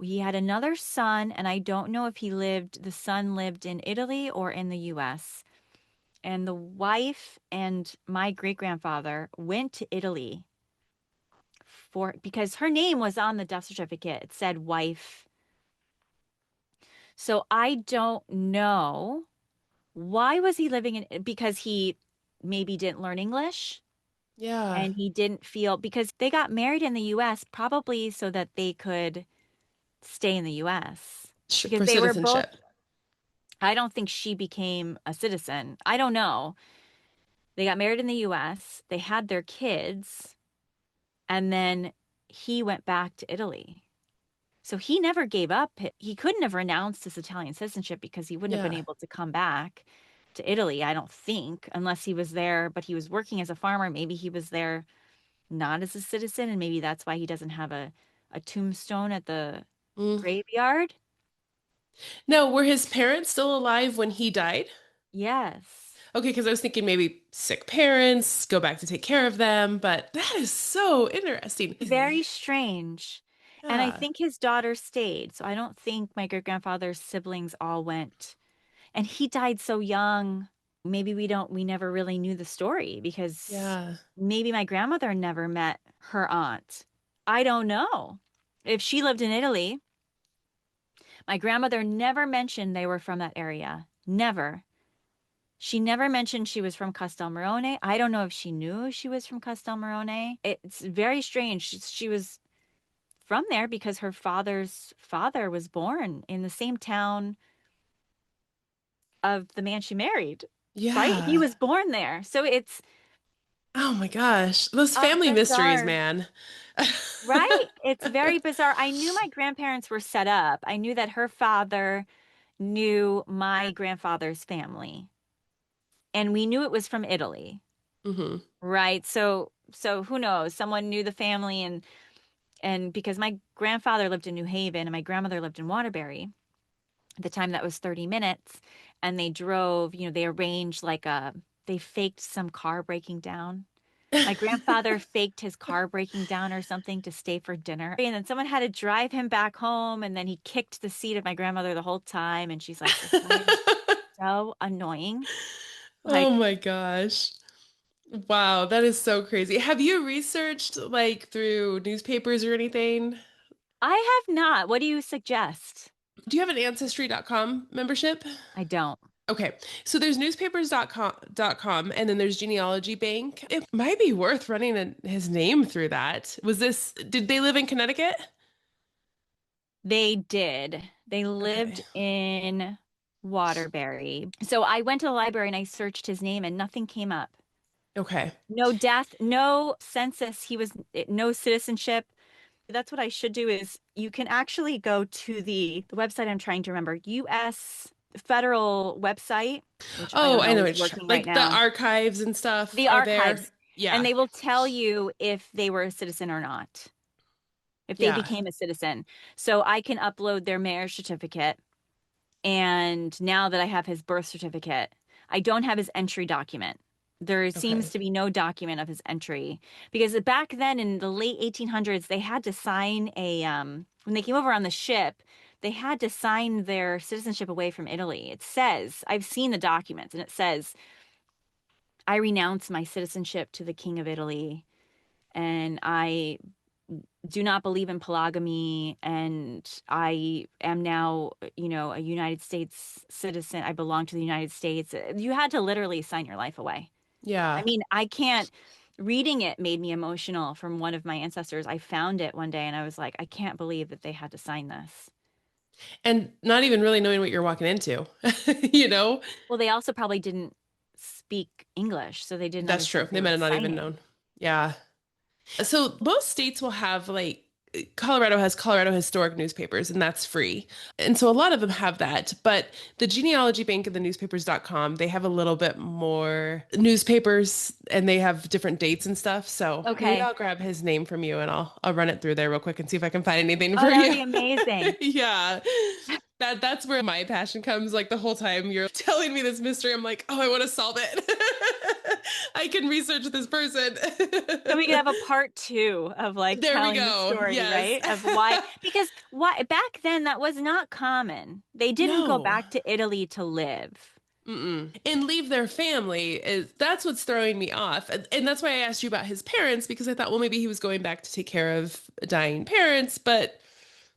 He had another son, and I don't know if the son lived in Italy or in the US. And the wife and my great grandfather went to Italy because her name was on the death certificate. It said wife. So I don't know why was he living in, because he maybe didn't learn English Yeah. and he didn't feel, because they got married in the US probably so that they could stay in the US because For they were both, citizenship. I don't think she became a citizen. I don't know. They got married in the US, they had their kids, and then he went back to Italy. So he never gave up. He couldn't have renounced his Italian citizenship because he wouldn't have been Yeah. able to come back to Italy, I don't think, unless he was there, but he was working as a farmer. Maybe he was there not as a citizen, and maybe that's why he doesn't have a tombstone at the Mm. graveyard. Now, were his parents still alive when he died? Yes. Okay, because I was thinking maybe sick parents, go back to take care of them, but that is so interesting. Very strange. And I Yeah. think his daughter stayed. So I don't think my great grandfather's siblings all went. And he died so young. Maybe we never really knew the story because Yeah. maybe my grandmother never met her aunt. I don't know. If she lived in Italy, my grandmother never mentioned they were from that area. Never. She never mentioned she was from Castelmarone. I don't know if she knew she was from Castelmarone. It's very strange. She was from there because her father's father was born in the same town of the man she married, right? He Yeah. was born there. So it's Oh my gosh. Those family mysteries, bizarre, man. right? It's very bizarre. I knew my grandparents were set up. I knew that her father knew my grandfather's family, and we knew it was from Italy, Hmm. right? So who knows? Someone knew the family and because my grandfather lived in New Haven and my grandmother lived in Waterbury, at the time that was 30 minutes, and they drove, they arranged they faked some car breaking down. My grandfather faked his car breaking down or something to stay for dinner. And then someone had to drive him back home. And then he kicked the seat of my grandmother the whole time. And she's like, this guy is so annoying. Oh Like, my gosh. Wow, that is so crazy. Have you researched like through newspapers or anything? I have not. What do you suggest? Do you have an ancestry.com membership? I don't. Okay. So there's newspapers.com and then there's Genealogy Bank. It might be worth running his name through that. Did they live in Connecticut? They did. They lived Okay. in Waterbury. So I went to the library and I searched his name and nothing came up. Okay. No death, no census. No citizenship. That's what I should do is you can actually go to the website I'm trying to remember, US federal website, which I Oh, don't I know know is it's working right like the now. archives and stuff The are there. archives, and Yeah. they will tell you if they were a citizen or not, if they Yeah. became a citizen. So I can upload their marriage certificate. And now that I have his birth certificate, I don't have his entry document. There seems Okay. to be no document of his entry because back then in the late 1800s, they had to sign when they came over on the ship, they had to sign their citizenship away from Italy. It says, I've seen the documents and it says, I renounce my citizenship to the King of Italy and I do not believe in polygamy and I am now, a United States citizen. I belong to the United States. You had to literally sign your life away. I Yeah. mean, I can't reading it made me emotional from one of my ancestors. I found it one day and I was like, I can't believe that they had to sign this. And not even really knowing what you're walking into, you know? Well, they also probably didn't speak English, so they didn't That's understand true. what they They were might have not even signing. known. Yeah. So most states will have like Colorado has Colorado Historic Newspapers, and that's free. And so a lot of them have that. But the Genealogy Bank and the newspapers.com, they have a little bit more newspapers and they have different dates and stuff. So maybe Okay. I'll grab his name from you and I'll run it through there real quick and see if I can find anything Oh, for that would you. be amazing. Yeah. That's where my passion comes. Like the whole time you're telling me this mystery, I'm like, oh, I want to solve it. I can research this person. So we could have a part two of like There we telling the go. story, Yes. right? Of why, because why back then that was not common. They didn't go No. back to Italy to live. Mm-mm. And leave their family is that's what's throwing me off. And that's why I asked you about his parents because I thought, well, maybe he was going back to take care of dying parents, but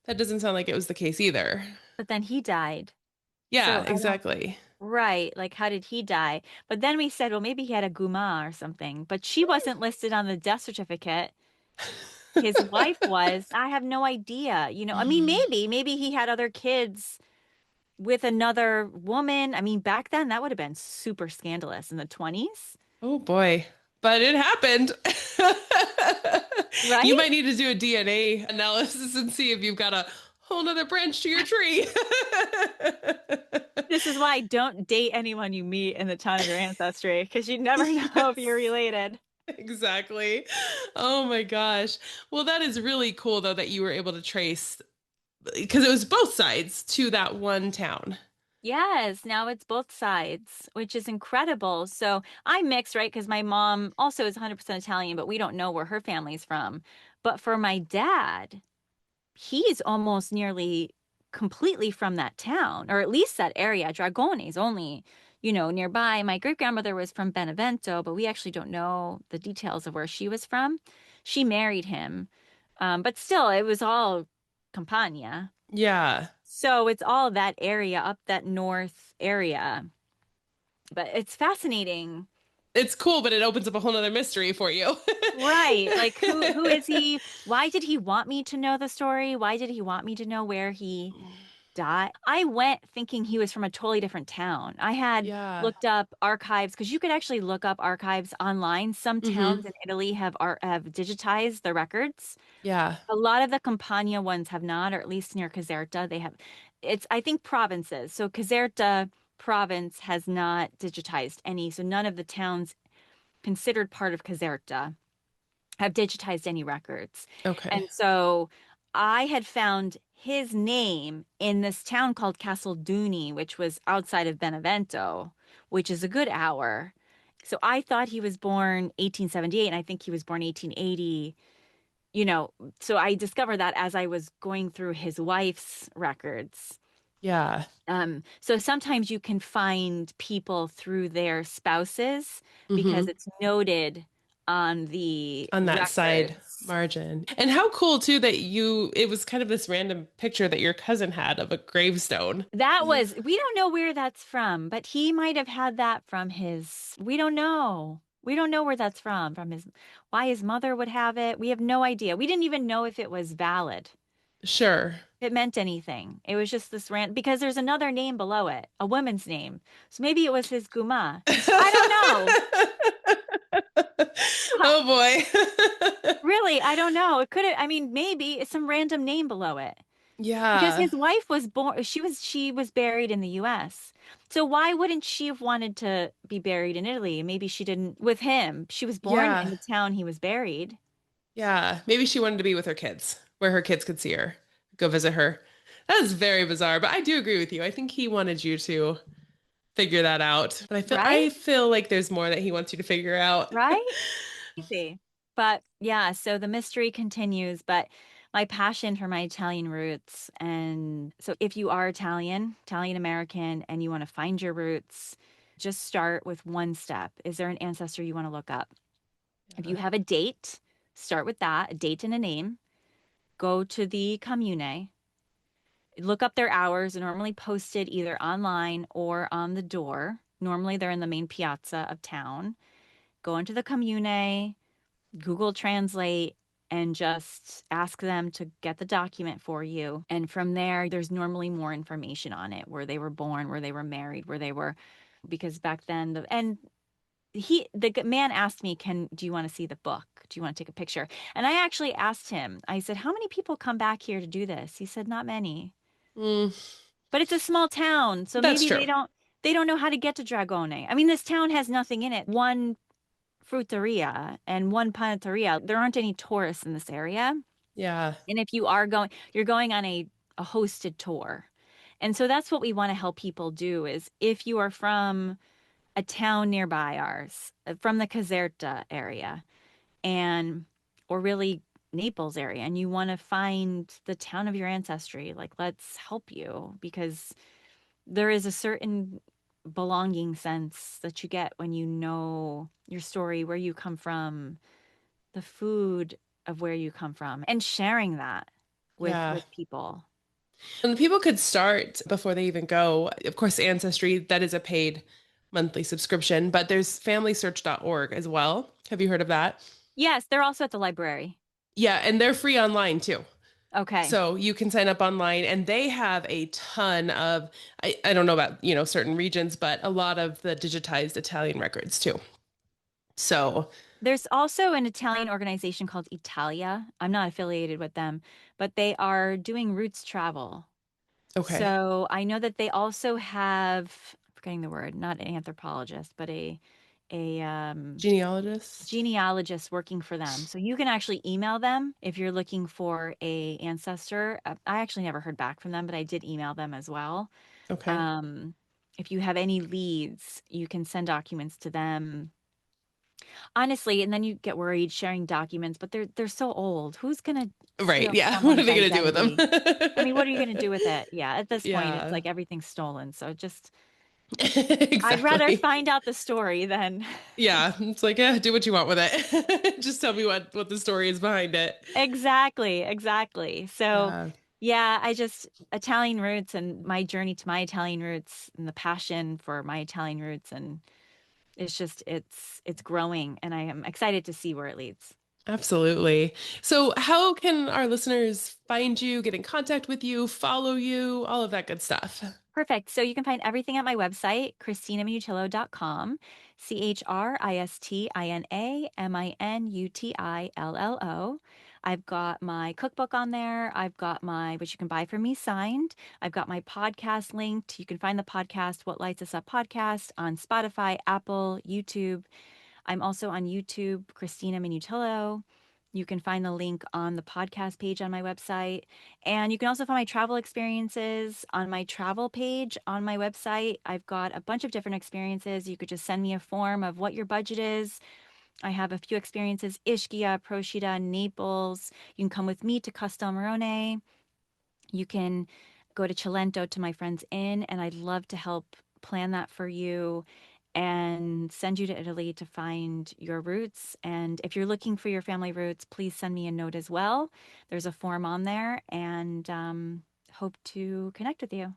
that doesn't sound like it was the case either. But then he died. Yeah, So I don't, exactly. right, like how did he die? But then we said, well, maybe he had a guma or something, but she wasn't listed on the death certificate. His wife was. I have no idea. I mean, Mhm. maybe he had other kids with another woman. I mean, back then that would have been super scandalous in the 20s, Oh boy. But it happened. You right? might need to do a DNA analysis and see if you've got a Whole nother branch to your tree. This is why don't date anyone you meet in the town of your ancestry, because you never know if you're Yes, related. exactly. Oh my gosh. Well, that is really cool though that you were able to trace because it was both sides to that one town. Yes, now it's both sides, which is incredible. So I'm mixed, right? Because my mom also is 100% Italian, but we don't know where her family's from. But for my dad, he's almost nearly completely from that town, or at least that area. Dragone is only, nearby. My great grandmother was from Benevento, but we actually don't know the details of where she was from. She married him, but still, it was all Campania. Yeah. So it's all that area, up that north area. But it's fascinating. It's cool, but it opens up a whole nother mystery for you. Right. Like who is he? Why did he want me to know the story? Why did he want me to know where he died? I went thinking he was from a totally different town. I had Yeah. looked up archives because you could actually look up archives online. Some Hmm. towns in Italy have digitized the records. Yeah. A lot of the Campania ones have not, or at least near Caserta, they have. It's, I think, provinces. So Caserta province has not digitized any. So none of the towns considered part of Caserta have digitized any records. Okay. And so I had found his name in this town called Casalduni, which was outside of Benevento, which is a good hour. So I thought he was born 1878, and I think he was born 1880. You know, so I discovered that as I was going through his wife's records. Yeah. So sometimes you can find people through their spouses because Hmm. it's noted on the On that side records. margin. And how cool too that it was kind of this random picture that your cousin had of a gravestone. That was, we don't know where that's from, but he might have had that from his, we don't know. We don't know where that's from his, why his mother would have it. We have no idea. We didn't even know if it was valid, Sure. if it meant anything. It was just this rant because there's another name below it, a woman's name. So maybe it was his guma. I don't know. Oh boy. Really, I don't know. It could have, I mean, maybe it's some random name below it. Because Yeah. his wife was born, she was buried in the US. So why wouldn't she have wanted to be buried in Italy? Maybe she didn't with him. She was born in Yeah. the town he was buried. Yeah. Maybe she wanted to be with her kids, where her kids could see her, go visit her. That is very bizarre, but I do agree with you. I think he wanted you to figure that out. But Right? I feel like there's more that he wants you to figure out. Right? Easy. But yeah, so the mystery continues, but my passion for my Italian roots. And so if you are Italian, Italian American, and you want to find your roots, just start with one step. Is there an ancestor you want to look up? If you Yeah. have a date, start with that, a date and a name. Go to the commune, look up their hours, normally posted either online or on the door. Normally they're in the main piazza of town. Go into the commune, Google Translate, and just ask them to get the document for you. And from there, there's normally more information on it, where they were born, where they were married, where they were, because back then, the man asked me, do you want to see the book? Do you want to take a picture? And I actually asked him, I said, how many people come back here to do this? He said, not many. Mm, But it's a small town, so that's maybe true. they don't know how to get to Dragone. I mean, this town has nothing in it. One fruteria and one panetteria. There aren't any tourists in this area. Yeah. And if you are going, you're going on a hosted tour. And so that's what we want to help people do is if you are from a town nearby ours, from the Caserta area, and or really Naples area, and you want to find the town of your ancestry, like let's help you because there is a certain belonging sense that you get when you know your story, where you come from, the food of where you come from, and sharing that with Yeah. with people. And people could start before they even go. Of course, Ancestry, that is a paid monthly subscription, but there's familysearch.org as well. Have you heard of that? Yes, they're also at the library. Yeah, and they're free online too. Okay. So you can sign up online and they have a ton of I don't know about, certain regions, but a lot of the digitized Italian records too. So There's also an Italian organization called Italia. I'm not affiliated with them, but they are doing roots travel. Okay. So I know that they also have, I'm forgetting the word, not an anthropologist, but a Genealogist. genealogist working for them. So you can actually email them if you're looking for a ancestor. I actually never heard back from them, but I did email them as well. Okay. Um, if you have any leads, you can send documents to them. Honestly, and then you get worried sharing documents, but they're so old. Who's gonna Right. steal Yeah. What are someone's they going to do with them? identity? I mean, what are you gonna do with it? Yeah, at this point, it's Yeah. like everything's stolen. So just, I'd rather Exactly. find out the story than Yeah. It's like, do what you want with it. Just tell me what the story is behind it. exactly, exactly. So, Yeah. yeah, I just Italian roots and my journey to my Italian roots and the passion for my Italian roots, and it's just it's growing, and I am excited to see where it leads. Absolutely. So, how can our listeners find you, get in contact with you, follow you, all of that good stuff? Perfect. So you can find everything at my website, ChristinaMinutillo.com, ChristinaMinutillo. I've got my cookbook on there. I've got my, which you can buy from me signed. I've got my podcast linked. You can find the podcast, What Lights Us Up podcast, on Spotify, Apple, YouTube. I'm also on YouTube, Christina Minutillo. You can find the link on the podcast page on my website. And you can also find my travel experiences on my travel page on my website. I've got a bunch of different experiences. You could just send me a form of what your budget is. I have a few experiences: Ischia, Procida, Naples. You can come with me to Castelmarone. You can go to Cilento to my friend's inn, and I'd love to help plan that for you and send you to Italy to find your roots. And if you're looking for your family roots, please send me a note as well. There's a form on there, and hope to connect with you.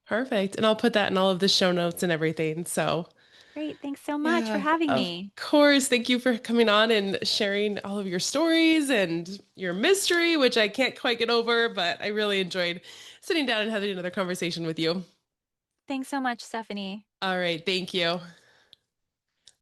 Perfect. And I'll put that in all of the show notes and everything. So, Great. Thanks so much for yeah, having of me. course. Thank you for coming on and sharing all of your stories and your mystery, which I can't quite get over, but I really enjoyed sitting down and having another conversation with you. Thanks so much, Stephanie. All right. Thank you.